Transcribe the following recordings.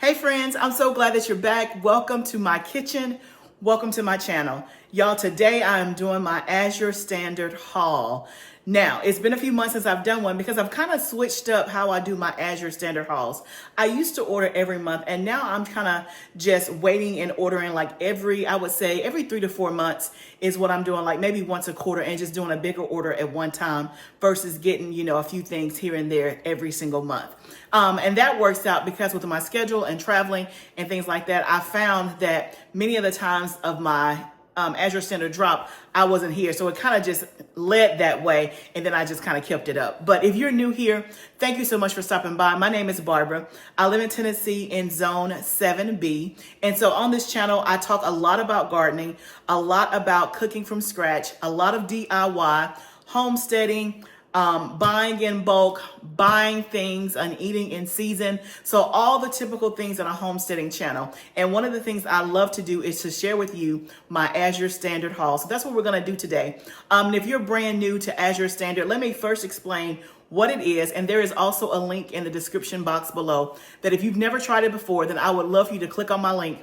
Hey friends, I'm so glad that you're back. Welcome to my kitchen. Welcome to my channel. Y'all, today I am doing my Azure Standard haul. Now, it's been a few months since I've done one because I've kind of switched up how I do my Azure Standard hauls. I used to order every month, and now I'm kind of just waiting and ordering like I would say every 3 to 4 months is what I'm doing, like maybe once a quarter, and just doing a bigger order at one time versus getting, a few things here and there every single month. And that works out because with my schedule and traveling and things like that, I found that many of the times of my Azure Standard drop, I wasn't here. So it kind of just led that way. And then I just kind of kept it up. But if you're new here, thank you so much for stopping by. My name is Barbara. I live in Tennessee in Zone 7B. And so on this channel, I talk a lot about gardening, a lot about cooking from scratch, a lot of DIY, homesteading, buying in bulk, buying things and eating in season. So all the typical things on a homesteading channel. And one of the things I love to do is to share with you my Azure Standard haul. So that's what we're going to do today. And if you're brand new to Azure Standard, let me first explain what it is. And there is also a link in the description box below that if you've never tried it before, then I would love for you to click on my link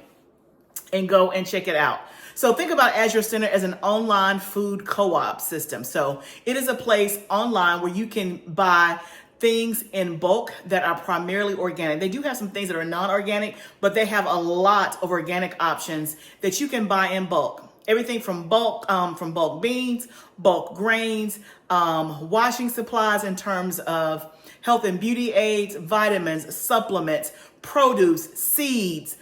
and go and check it out. So think about Azure Standard as an online food co-op system. So it is a place online where you can buy things in bulk that are primarily organic. They do have some things that are non-organic, but they have a lot of organic options that you can buy in bulk. Everything from bulk beans, bulk grains, washing supplies in terms of health and beauty aids, vitamins, supplements, produce, seeds,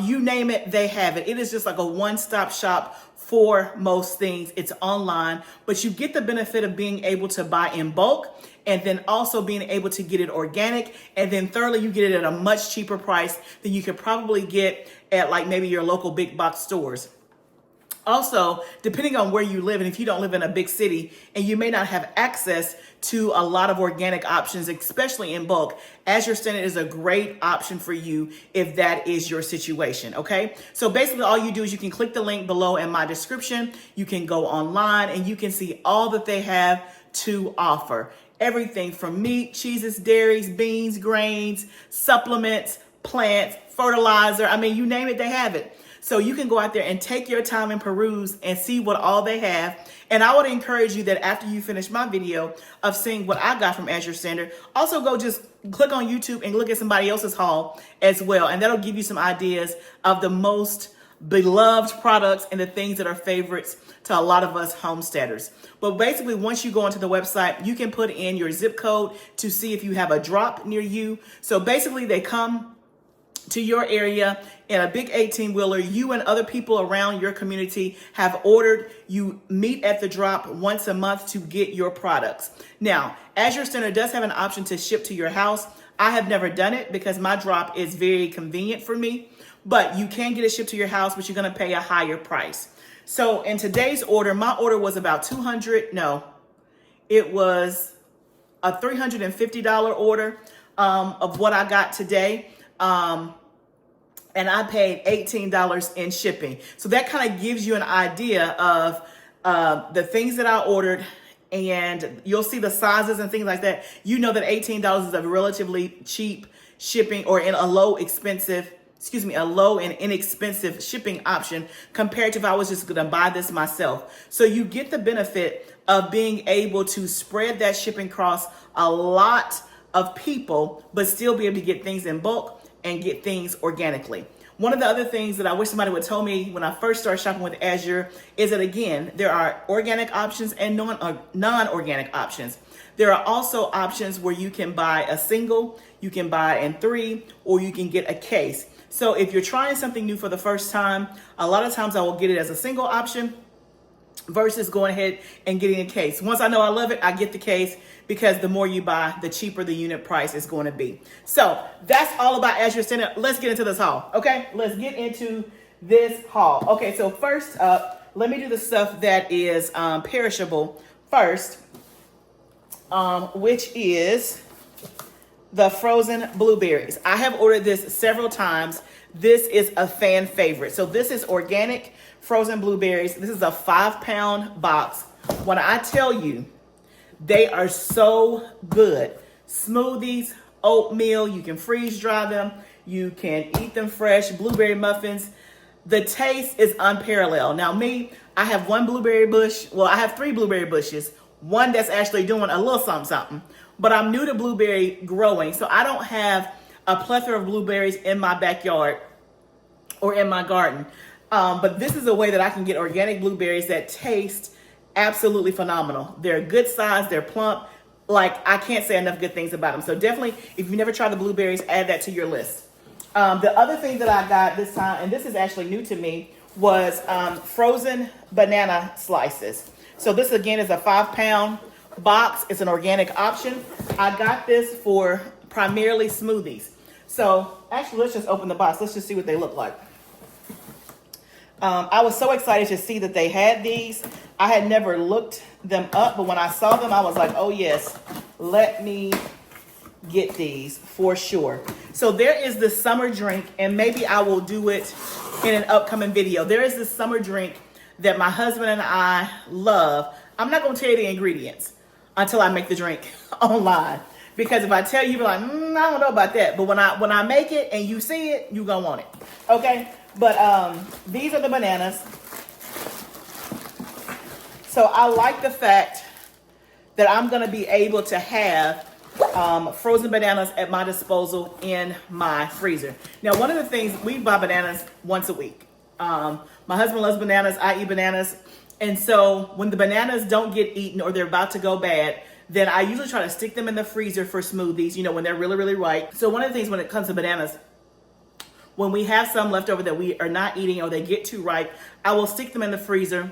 you name it, they have it. It is just like a one-stop shop for most things. It's online, but you get the benefit of being able to buy in bulk and then also being able to get it organic. And then thirdly, you get it at a much cheaper price than you could probably get at like maybe your local big box stores. Also, depending on where you live, and if you don't live in a big city and you may not have access to a lot of organic options, especially in bulk, Azure Standard is a great option for you if that is your situation, okay? So basically all you do is you can click the link below in my description. You can go online and you can see all that they have to offer. Everything from meat, cheeses, dairies, beans, grains, supplements, plants, fertilizer. I mean, you name it, they have it. So you can go out there and take your time and peruse and see what all they have. And I would encourage you that after you finish my video of seeing what I got from Azure Standard, also go just click on YouTube and look at somebody else's haul as well. And that'll give you some ideas of the most beloved products and the things that are favorites to a lot of us homesteaders. But basically, once you go onto the website, you can put in your zip code to see if you have a drop near you. So basically, they come to your area in a big 18-wheeler. You and other people around your community have ordered. You meet at the drop once a month to get your products. Now, Azure Standard does have an option to ship to your house. I have never done it because my drop is very convenient for me, but you can get it shipped to your house, but you're going to pay a higher price. So in today's order, my order was about it was a $350 order of what I got today. And I paid $18 in shipping. So that kind of gives you an idea of the things that I ordered, and you'll see the sizes and things like that. You know that $18 is a relatively cheap shipping, or in a low and inexpensive shipping option compared to if I was just gonna buy this myself. So you get the benefit of being able to spread that shipping across a lot of people, but still be able to get things in bulk and get things organically. One of the other things that I wish somebody would tell me when I first started shopping with Azure is that, again, there are organic options and non-organic options. There are also options where you can buy a single, you can buy in 3, or you can get a case. So if you're trying something new for the first time, a lot of times I will get it as a single option versus going ahead and getting a case. Once I know I love it, I get the case because the more you buy, the cheaper the unit price is going to be. So that's all about Azure Standard. Let's get into this haul, okay? Let's get into this haul. Okay, so first up, let me do the stuff that is perishable first, which is the frozen blueberries. I have ordered this several times. This is a fan favorite. So this is organic frozen blueberries. This is a 5-pound box. When I tell you, they are so good. Smoothies, oatmeal, you can freeze dry them. You can eat them fresh. Blueberry muffins. The taste is unparalleled. Now me, I have one blueberry bush. Well, I have 3 blueberry bushes. One that's actually doing a little something, something. But I'm new to blueberry growing, so I don't have a plethora of blueberries in my backyard or in my garden. But this is a way that I can get organic blueberries that taste absolutely phenomenal. They're good size, they're plump. Like, I can't say enough good things about them. So definitely, if you've never tried the blueberries, add that to your list. The other thing that I got this time, and this is actually new to me, was frozen banana slices. So this again is a 5-pound box. It's an organic option. I got this for primarily smoothies. So actually, let's just open the box. Let's just see what they look like. I was so excited to see that they had these. I had never looked them up, but when I saw them, I was like, oh yes, let me get these for sure. So there is this summer drink, and maybe I will do it in an upcoming video. There is this summer drink that my husband and I love. I'm not going to tell you the ingredients until I make the drink online. Because if I tell you, you're like, I don't know about that. But when I make it and you see it, you're going to want it. Okay? But these are the bananas. So I like the fact that I'm going to be able to have frozen bananas at my disposal in my freezer. Now, one of the things, we buy bananas once a week. My husband loves bananas. I eat bananas. And so when the bananas don't get eaten or they're about to go bad, then I usually try to stick them in the freezer for smoothies, you know, when they're really, really ripe. So one of the things when it comes to bananas, when we have some left over that we are not eating or they get too ripe, I will stick them in the freezer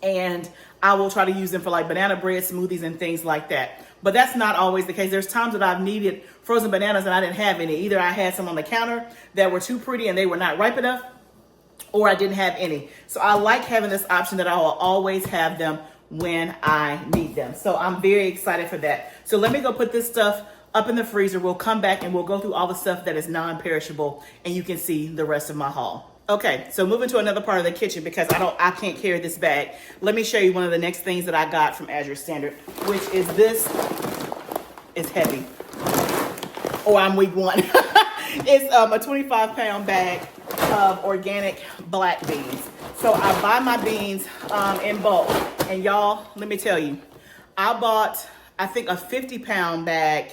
and I will try to use them for like banana bread, smoothies, and things like that. But that's not always the case. There's times that I've needed frozen bananas and I didn't have any. Either I had some on the counter that were too pretty and they were not ripe enough, or I didn't have any. So I like having this option that I will always have them when I need them. So I'm very excited for that. So let me go put this stuff up in the freezer. We'll come back and we'll go through all the stuff that is non-perishable, and you can see the rest of my haul. Okay, so moving to another part of the kitchen because I can't carry this bag. Let me show you one of the next things that I got from Azure Standard, which is this. It's heavy. Oh, I'm week 1. It's a 25-pound bag of organic black beans. So I buy my beans in bulk, and y'all, let me tell you, I bought, I think, a 50-pound bag.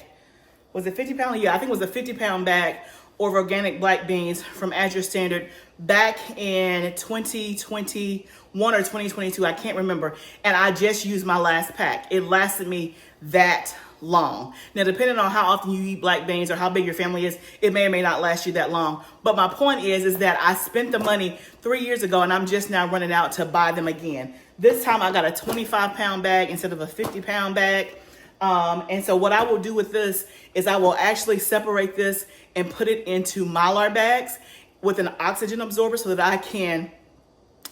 Was it 50 pound? Yeah, I think it was a 50-pound bag of organic black beans from Azure Standard back in 2021 or 2022. I can't remember. And I just used my last pack. It lasted me that long. Now, depending on how often you eat black beans or how big your family is, it may or may not last you that long. But my point is that I spent the money 3 years ago and I'm just now running out to buy them again. This time I got a 25-pound bag instead of a 50-pound bag. And so what I will do with this is I will actually separate this and put it into Mylar bags with an oxygen absorber so that I can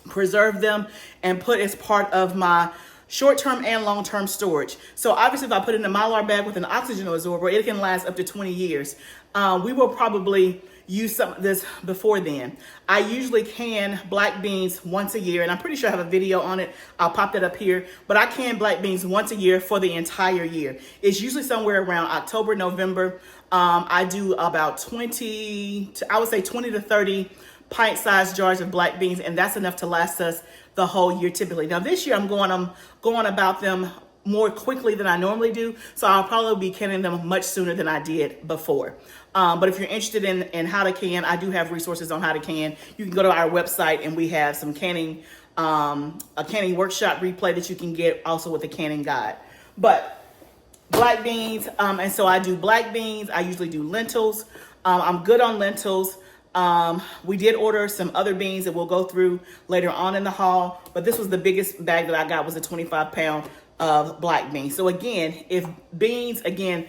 preserve them and put as part of my short-term and long-term storage. So obviously if I put it in a Mylar bag with an oxygen absorber, it can last up to 20 years. We will probably use some of this before then. I usually can black beans once a year, and I'm pretty sure I have a video on it. I'll pop that up here. But I can black beans once a year for the entire year. It's usually somewhere around October, November. I do about 20 to 30 pint-sized jars of black beans, and that's enough to last us the whole year typically. Now this year I'm going about them more quickly than I normally do, so I'll probably be canning them much sooner than I did before. But if you're interested in how to can, I do have resources on how to can. You can go to our website and we have some canning, a canning workshop replay that you can get also with a canning guide. But black beans, and so I do black beans. I usually do lentils. I'm good on lentils. We did order some other beans that we'll go through later on in the haul, but this was the biggest bag that I got, was a 25-pound of black beans. So again, if beans, again,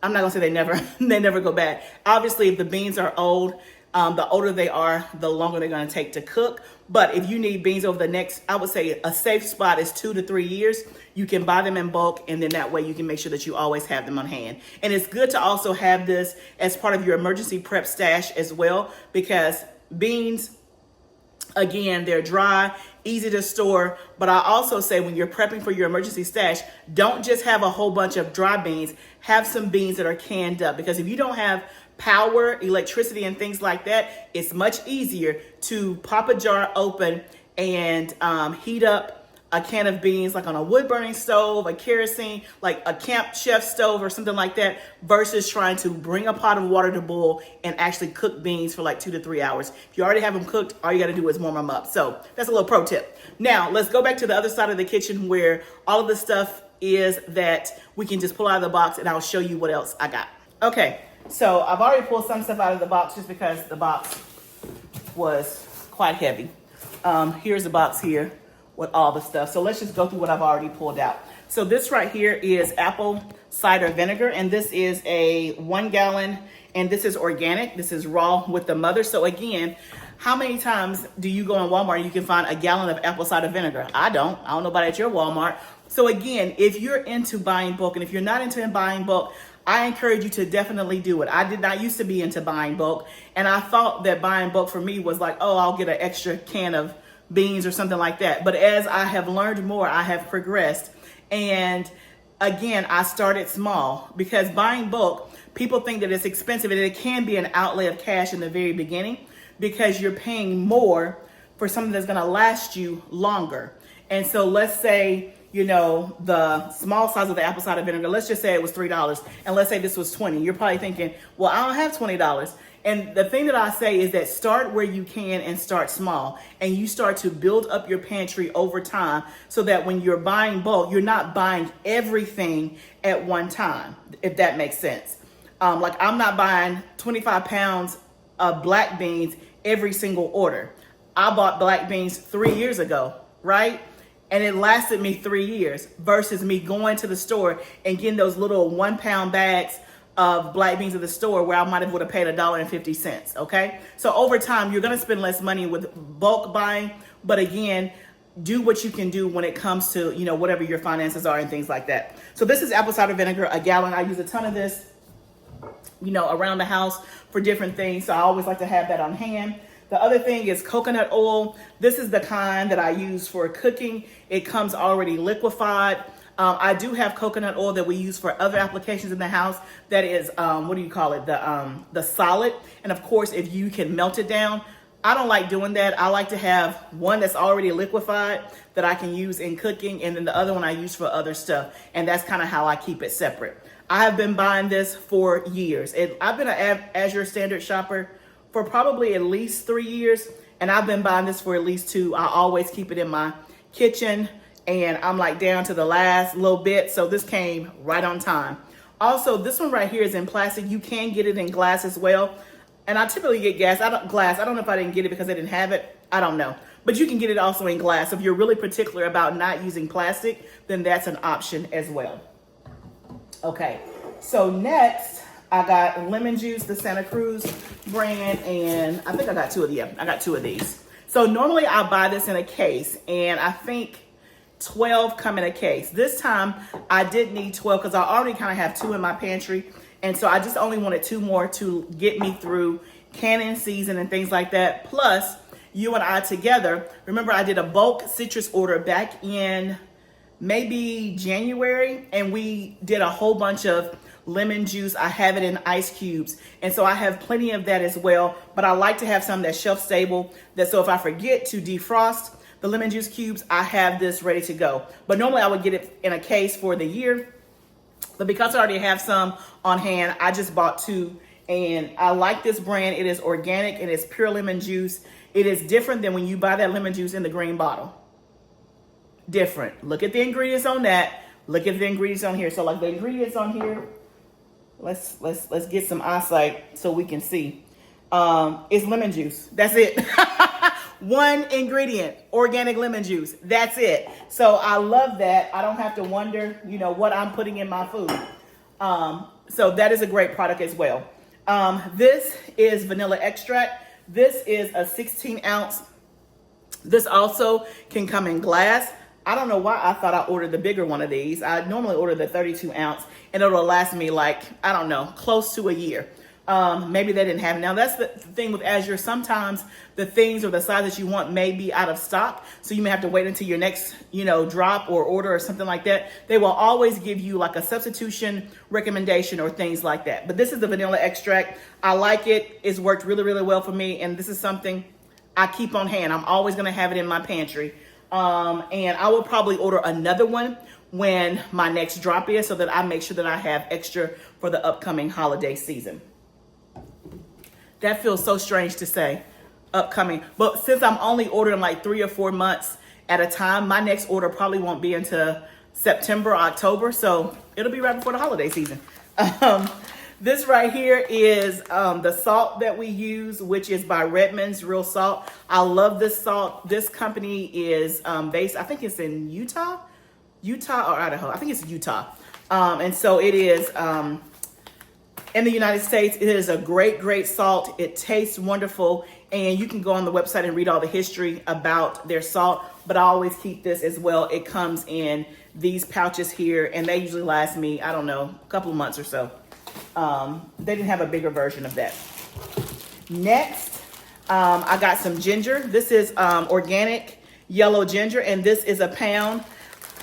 I'm not gonna say they never go bad. Obviously, if the beans are old, the older they are, the longer they're gonna take to cook. But if you need beans over the next, I would say a safe spot is 2 to 3 years. You can buy them in bulk, and then that way you can make sure that you always have them on hand. And it's good to also have this as part of your emergency prep stash as well, because beans, again, they're dry, easy to store. But I also say when you're prepping for your emergency stash, don't just have a whole bunch of dry beans. Have some beans that are canned up, because if you don't have power, electricity, and things like that, it's much easier to pop a jar open and heat up a can of beans, like on a wood burning stove, a kerosene, like a camp chef stove or something like that, versus trying to bring a pot of water to boil and actually cook beans for like 2 to 3 hours. If you already have them cooked, all you got to do is warm them up. So that's a little pro tip. Now let's go back to the other side of the kitchen where all of the stuff is that we can just pull out of the box, and I'll show you what else I got. Okay, so I've already pulled some stuff out of the box just because the box was quite heavy. Here's the box here with all the stuff. So let's just go through what I've already pulled out. So this right here is apple cider vinegar, and this is a 1 gallon, and this is organic. This is raw with the mother. So again, how many times do you go in Walmart and you can find a gallon of apple cider vinegar? I don't know about at your Walmart. So again, if you're into buying bulk, and if you're not into buying bulk, I encourage you to definitely do it. I did not used to be into buying bulk, and I thought that buying bulk for me was like, oh, I'll get an extra can of beans or something like that. But as I have learned more, I have progressed. And again, I started small, because buying bulk, people think that it's expensive, and it can be an outlay of cash in the very beginning because you're paying more for something that's going to last you longer. And so let's say, you know, the small size of the apple cider vinegar, let's just say it was $3, and let's say this was $20. You're probably thinking, well, I don't have $20. And the thing that I say is that start where you can and start small, and you start to build up your pantry over time, so that when you're buying bulk, you're not buying everything at one time, if that makes sense. Like I'm not buying 25 pounds of black beans every single order. I bought black beans 3 years ago, right? And it lasted me 3 years, versus me going to the store and getting those little 1 pound bags of black beans at the store where I might have would have paid $1.50. Okay, so over time you're gonna spend less money with bulk buying, but again, do what you can do when it comes to, you know, whatever your finances are and things like that. So this is apple cider vinegar, a gallon. I use a ton of this, you know, around the house for different things, so I always like to have that on hand. The other thing is coconut oil. This is the kind that I use for cooking. It comes already liquefied. I do have coconut oil that we use for other applications in the house. That is, what do you call it? The solid. And of course, if you can melt it down, I don't like doing that. I like to have one that's already liquefied that I can use in cooking, and then the other one I use for other stuff. And that's kind of how I keep it separate. I have been buying this for years. I've been an Azure Standard shopper for probably at least 3 years, and I've been buying this for at least 2. I always keep it in my kitchen, and I'm like down to the last little bit, so this came right on time. Also, this one right here is in plastic. You can get it in glass as well, and I typically get glass. I don't know if I didn't get it because I didn't have it. I don't know, but you can get it also in glass. If you're really particular about not using plastic, then that's an option as well. Okay, so next I got lemon juice, the Santa Cruz brand, and I think I got 2 of them. I got 2 of these. So normally I buy this in a case, and I think 12 come in a case. This time I did need 12 because I already kind of have 2 in my pantry, and so I just only wanted 2 more to get me through canning season and things like that. Plus, you and I together, remember I did a bulk citrus order back in maybe January, and we did a whole bunch of lemon juice. I have it in ice cubes, and so I have plenty of that as well, but I like to have some that's shelf stable, that so if I forget to defrost the lemon juice cubes, I have this ready to go. But normally I would get it in a case for the year, but because I already have some on hand, I just bought 2, and I like this brand. It is organic and it's pure lemon juice. It is different than when you buy that lemon juice in the green bottle. Different. Look at the ingredients on that. Look at the ingredients on here. So like the ingredients on here, let's get some eyesight so we can see. It's lemon juice. That's it. One ingredient, organic lemon juice. That's it. So I love that. I don't have to wonder, you know, what I'm putting in my food. So that is a great product as well. This is vanilla extract. This is a 16 ounce. This also can come in glass. I don't know why I thought I ordered the bigger one of these. I normally order the 32 ounce, and it'll last me like, I don't know, close to a year. Maybe they didn't have it. Now that's the thing with Azure. Sometimes the things or the size that you want may be out of stock. So you may have to wait until your next, drop or order or something like that. They will always give you like a substitution recommendation or things like that. But this is the vanilla extract. I like it. It's worked really, really well for me. And this is something I keep on hand. I'm always going to have it in my pantry. And I will probably order another one when my next drop is, so that I make sure that I have extra for the upcoming holiday season. That feels so strange to say, upcoming. But since I'm only ordering like 3 or 4 months at a time, my next order probably won't be until September, October. So it'll be right before the holiday season. This right here is the salt that we use, which is by Redmond's Real Salt. I love this salt. This company is based, I think it's in Utah or Idaho. I think it's Utah. And so it is in the United States. It is a great, great salt. It tastes wonderful. And you can go on the website and read all the history about their salt. But I always keep this as well. It comes in these pouches here, and they usually last me, I don't know, a couple of months or so. They didn't have a bigger version of that. Next, I got some ginger. This is organic yellow ginger, and this is a pound.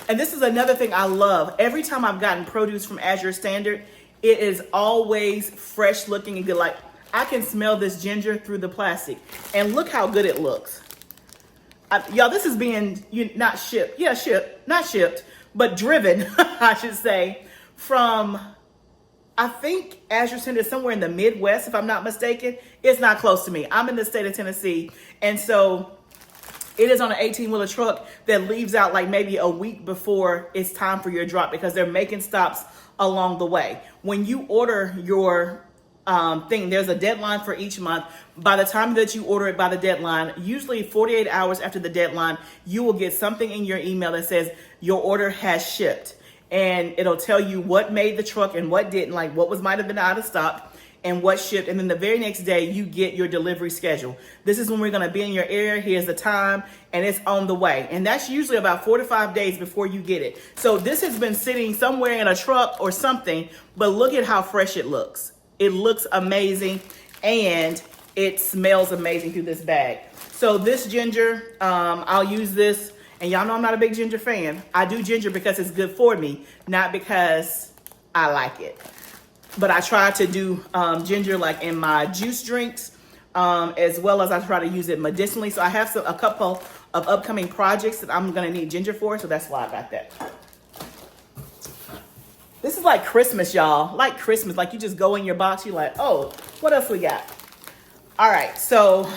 And this is another thing I love. Every time I've gotten produce from Azure Standard, it is always fresh looking and good. Like, I can smell this ginger through the plastic, and look how good it looks. Y'all, this is being not shipped. Yeah, not shipped, but driven, I should say, from, I think Azure Standard is somewhere in the Midwest, if I'm not mistaken. It's not close to me. I'm in the state of Tennessee. And so it is on an 18-wheeler truck that leaves out like maybe a week before it's time for your drop, because they're making stops along the way. When you order your thing, there's a deadline for each month. By the time that you order it by the deadline, usually 48 hours after the deadline, you will get something in your email that says your order has shipped. And it'll tell you what made the truck and what didn't, like what might have been out of stock and what shipped. And then the very next day, you get your delivery schedule. This is when we're going to be in your area. Here's the time, and it's on the way. And that's usually about 4 to 5 days before you get it. So this has been sitting somewhere in a truck or something, but look at how fresh it looks. It looks amazing, and it smells amazing through this bag. So this ginger, I'll use this. And y'all know I'm not a big ginger fan. I do ginger because it's good for me, not because I like it. But I try to do ginger like in my juice drinks, as well as I try to use it medicinally. So I have a couple of upcoming projects that I'm gonna need ginger for, so that's why I got that. This is like Christmas, y'all. Like Christmas, like you just go in your box, you're like, oh, what else we got? All right, so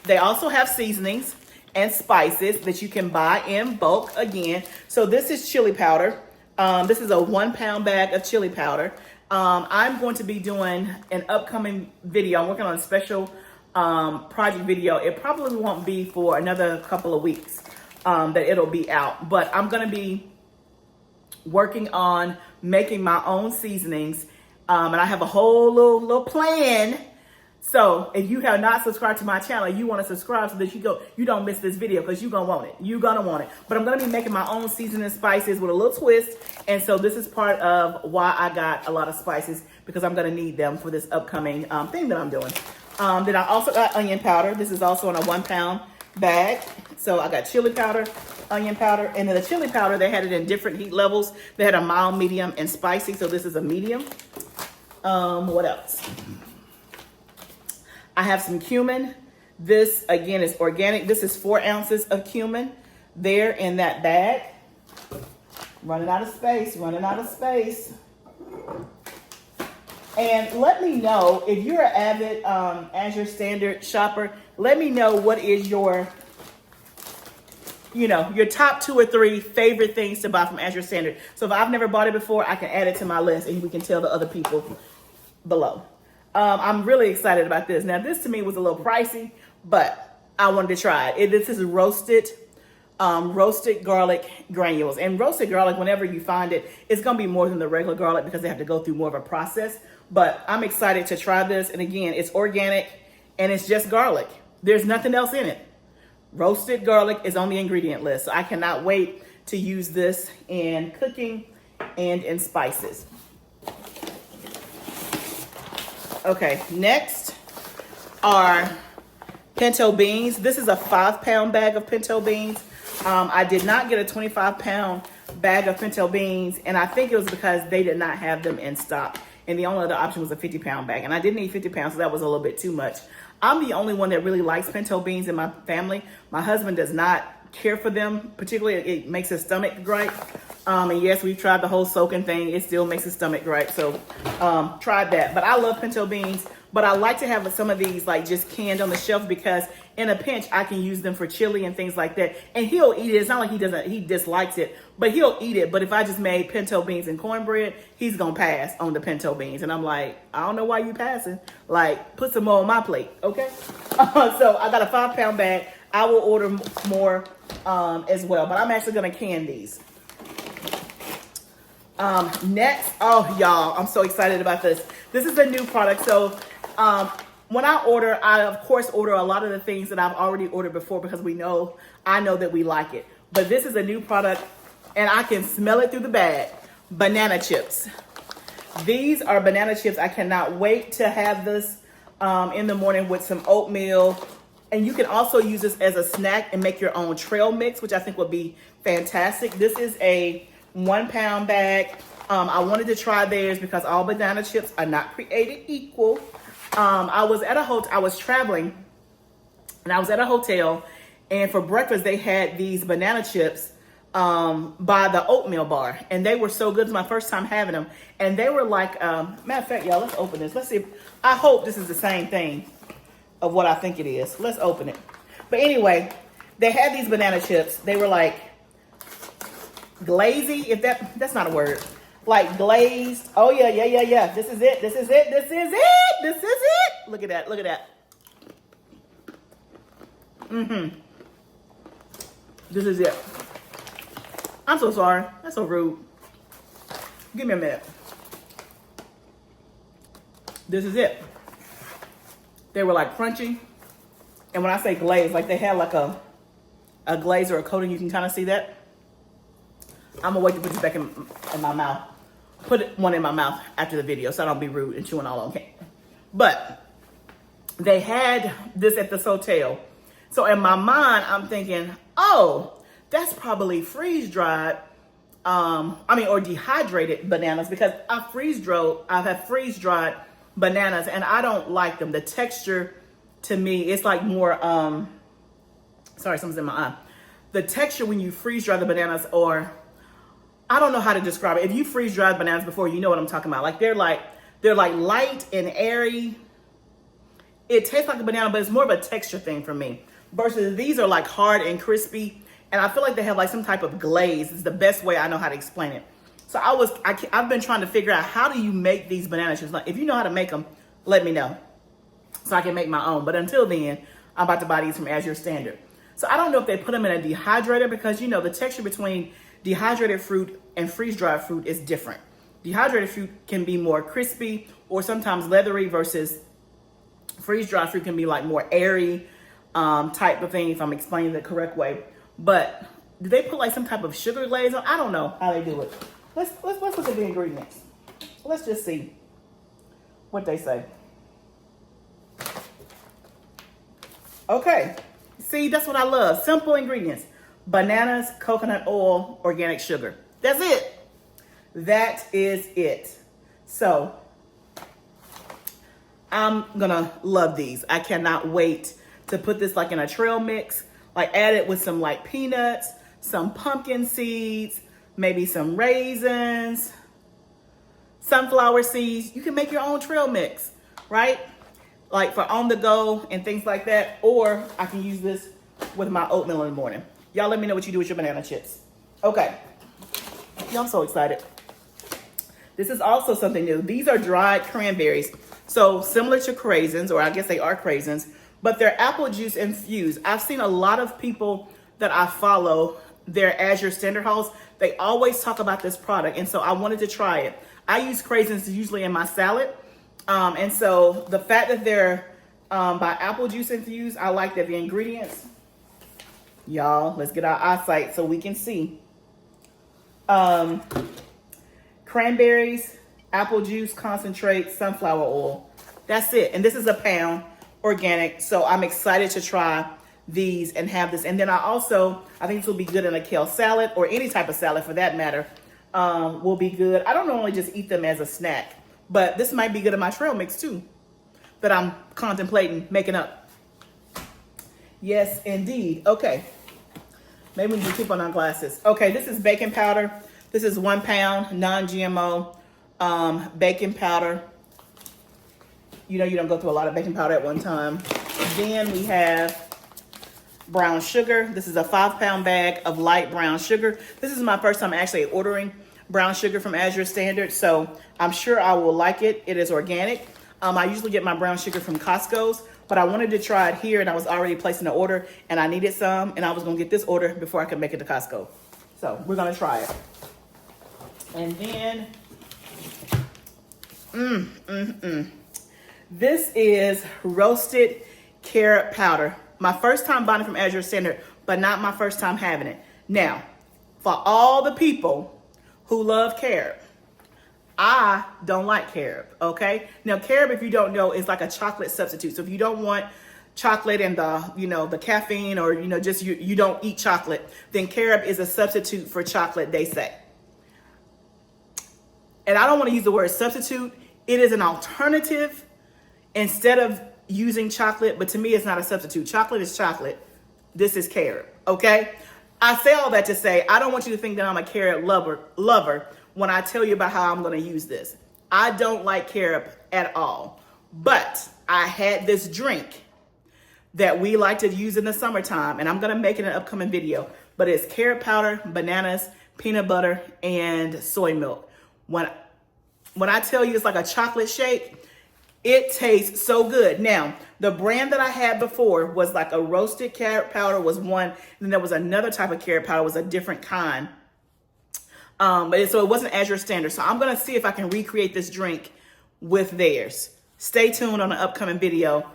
they also have seasonings and spices that you can buy in bulk again. So this is chili powder. This is a 1 pound bag of chili powder. I'm going to be doing an upcoming video. I'm working on a special project video. It probably won't be for another couple of weeks that it'll be out, but I'm gonna be working on making my own seasonings. And I have a whole little plan. So if you have not subscribed to my channel, you want to subscribe so that you don't miss this video, because you're going to want it. You're going to want it. But I'm going to be making my own seasoning spices with a little twist. And so this is part of why I got a lot of spices, because I'm going to need them for this upcoming thing that I'm doing. Then I also got onion powder. This is also in a 1 pound bag. So I got chili powder, onion powder, and then the chili powder, they had it in different heat levels. They had a mild, medium, and spicy. So this is a medium. What else? I have some cumin. This, again, is organic. This is 4 ounces of cumin there in that bag. Running out of space, running out of space. And let me know, if you're an avid Azure Standard shopper, let me know what is your top 2 or 3 favorite things to buy from Azure Standard. So if I've never bought it before, I can add it to my list, and we can tell the other people below. I'm really excited about this. Now, this to me was a little pricey, but I wanted to try it. This is roasted garlic granules. And roasted garlic, whenever you find it, it's going to be more than the regular garlic because they have to go through more of a process. But I'm excited to try this. And again, it's organic and it's just garlic. There's nothing else in it. Roasted garlic is on the ingredient list. So I cannot wait to use this in cooking and in spices. Okay, next are pinto beans. This is a 5-pound bag of pinto beans. I did not get a 25-pound bag of pinto beans, and I think it was because they did not have them in stock. And the only other option was a 50-pound bag, and I didn't need 50 pounds, so that was a little bit too much. I'm the only one that really likes pinto beans in my family. My husband does not care for them, particularly it makes his stomach gripe. And yes, we've tried the whole soaking thing. It still makes his stomach gripe, so tried that. But I love pinto beans, but I like to have some of these like just canned on the shelf because in a pinch, I can use them for chili and things like that. And he'll eat it. It's not like he dislikes it, but he'll eat it. But if I just made pinto beans and cornbread, he's going to pass on the pinto beans. And I'm like, I don't know why you passing. Like, put some more on my plate, okay? So I got a 5-pound bag. I will order more as well, but I'm actually going to can these. Next, oh, y'all, I'm so excited about this. This is a new product. So, when I order, I of course order a lot of the things that I've already ordered before because I know that we like it. But this is a new product and I can smell it through the bag. Banana chips. These are banana chips. I cannot wait to have this in the morning with some oatmeal. And you can also use this as a snack and make your own trail mix, which I think would be fantastic. This is a 1-pound bag. I wanted to try theirs because all banana chips are not created equal. I was traveling and I was at a hotel, and for breakfast they had these banana chips by the oatmeal bar, and they were so good. It's my first time having them, and they were like, matter of fact, y'all, let's open this. Let's see if, I hope this is the same thing of what I think it is. Let's open it. But anyway, they had these banana chips. They were like glazy, if that's not a word. Like glazed. Oh yeah. This is it. Look at that. This is it. I'm so sorry. That's so rude. Give me a minute. This is it. They were like crunchy. And when I say glazed, like they had like a glaze or a coating. You can kind of see that. I'm gonna wait to put this back in my mouth. Put one in my mouth after the video so I don't be rude and chewing all on camera. But they had this at this hotel. So in my mind, I'm thinking, oh, that's probably freeze-dried, or dehydrated bananas, because I've had freeze-dried bananas and I don't like them. The texture to me, it's like more, sorry, something's in my eye. The texture when you freeze-dry the bananas, or I don't know how to describe it. If you freeze dried bananas before, you know what I'm talking about. Like they're like light and airy. It tastes like a banana, but it's more of a texture thing for me. Versus these are like hard and crispy, and I feel like they have like some type of glaze. It's the best way I know how to explain it. So I've been trying to figure out, how do you make these banana chips? Like, if you know how to make them, let me know so I can make my own. But until then, I'm about to buy these from Azure Standard. So I don't know if they put them in a dehydrator, because the texture between dehydrated fruit and freeze-dried fruit is different. Dehydrated fruit can be more crispy or sometimes leathery, versus freeze-dried fruit can be like more airy type of thing, if I'm explaining the correct way. But do they put like some type of sugar glaze on? I don't know how they do it. Let's look at the ingredients. Let's just see what they say. Okay, see, that's what I love. Simple ingredients. Bananas, coconut oil, organic sugar. That's it. That is it. So I'm gonna love these. I cannot wait to put this like in a trail mix, like add it with some like peanuts, some pumpkin seeds, maybe some raisins, sunflower seeds. You can make your own trail mix, right? Like for on the go and things like that. Or I can use this with my oatmeal in the morning. Y'all let me know what you do with your banana chips. Okay. Y'all, I'm so excited. This is also something new. These are dried cranberries. So similar to craisins, or I guess they are craisins, but they're apple juice infused. I've seen a lot of people that I follow, their Azure Standard hauls, they always talk about this product. And so I wanted to try it. I use craisins usually in my salad. And so the fact that they're by apple juice infused, I like that. The ingredients, y'all, let's get our eyesight so we can see. Cranberries, apple juice concentrate, sunflower oil. that's it. And this is a pound organic. So I'm excited to try these and have this. And then I think this will be good in a kale salad, or any type of salad for that matter, will be good. I don't normally just eat them as a snack, but this might be good in my trail mix too, that I'm contemplating making up. Yes, indeed. Okay. Maybe we can keep on our glasses. Okay, this is baking powder. This is 1 pound non-GMO baking powder. You know, you don't go through a lot of baking powder at one time. Then we have brown sugar. This is a 5 pound bag of light brown sugar. This is my first time actually ordering brown sugar from Azure Standard, so I'm sure I will like it. It is organic. I usually get my brown sugar from Costco's, but I wanted to try it here, and I was already placing an order, and I needed some, and I was gonna get this order before I could make it to Costco. So we're gonna try it. And then, this is roasted carrot powder. My first time buying it from Azure Standard, but not my first time having it. Now, for all the people who love carob, I don't like carob, okay? Now, carob, if you don't know, is like a chocolate substitute. So if you don't want chocolate and the caffeine, or, just you don't eat chocolate, then carob is a substitute for chocolate, they say. And I don't want to use the word substitute. It is an alternative instead of using chocolate, but to me, it's not a substitute. Chocolate is chocolate. This is carob, okay? I say all that to say, I don't want you to think that I'm a carob lover when I tell you about how I'm going to use this. I don't like carob at all, but I had this drink that we like to use in the summertime, and I'm going to make it in an upcoming video, but it's carrot powder, bananas, peanut butter, and soy milk. When I tell you it's like a chocolate shake, it tastes so good. Now, the brand that I had before was like a roasted carrot powder was one, and then there was another type of carrot powder, was a different kind. So it wasn't Azure Standard. So I'm gonna see if I can recreate this drink with theirs. Stay tuned on an upcoming video,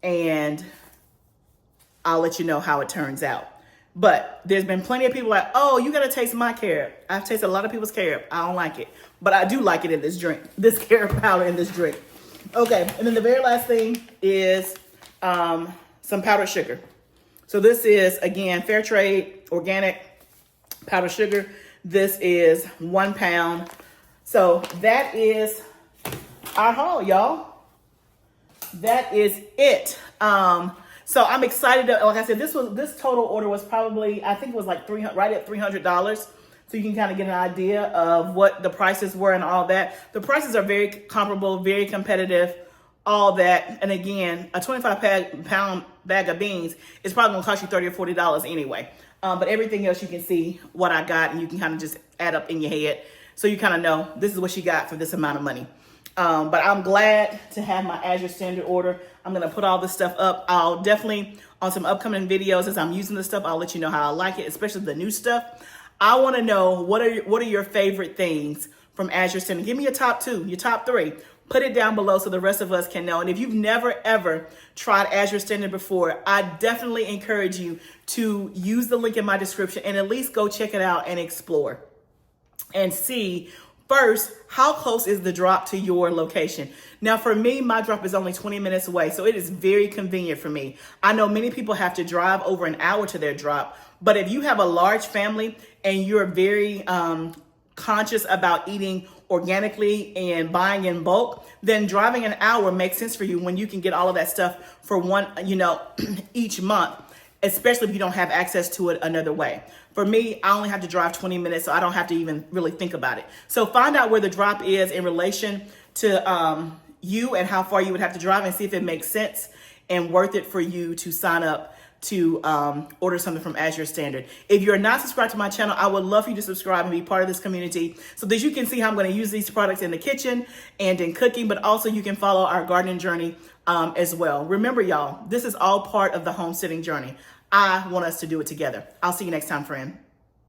and I'll let you know how it turns out. But there's been plenty of people like, oh, you gotta taste my carrot. I've tasted a lot of people's carrot. I don't like it, but I do like it in this drink, this carrot powder in this drink. Okay, and then the very last thing is some powdered sugar. So this is, again, fair trade, organic powdered sugar. This is 1 pound. So that is our haul, y'all. That is it. So I'm excited. Like I said, this total order was probably, I think it was like right at $300. So you can kind of get an idea of what the prices were and all that. The prices are very comparable, very competitive, all that. And again, a 25-pound bag of beans is probably gonna cost you $30 or $40 anyway. But everything else you can see what I got, and you can kind of just add up in your head. So you kind of know this is what you got for this amount of money. But I'm glad to have my Azure Standard order. I'm gonna put all this stuff up. I'll definitely, on some upcoming videos as I'm using this stuff, I'll let you know how I like it, especially the new stuff. I wanna know what are your favorite things from Azure Standard. Give me your top 2, your top 3. Put it down below so the rest of us can know. And if you've never, ever tried Azure Standard before, I definitely encourage you to use the link in my description and at least go check it out and explore and see first, how close is the drop to your location? Now, for me, my drop is only 20 minutes away, so it is very convenient for me. I know many people have to drive over an hour to their drop, but if you have a large family and you're very conscious about eating organically and buying in bulk, then driving an hour makes sense for you when you can get all of that stuff for one, each month, especially if you don't have access to it another way. For me, I only have to drive 20 minutes, so I don't have to even really think about it. So find out where the drop is in relation to you and how far you would have to drive, and see if it makes sense and worth it for you to sign up to order something from Azure Standard. If you're not subscribed to my channel, I would love for you to subscribe and be part of this community so that you can see how I'm going to use these products in the kitchen and in cooking, but also you can follow our gardening journey as well. Remember, y'all, this is all part of the homesteading journey. I want us to do it together. I'll see you next time, friend.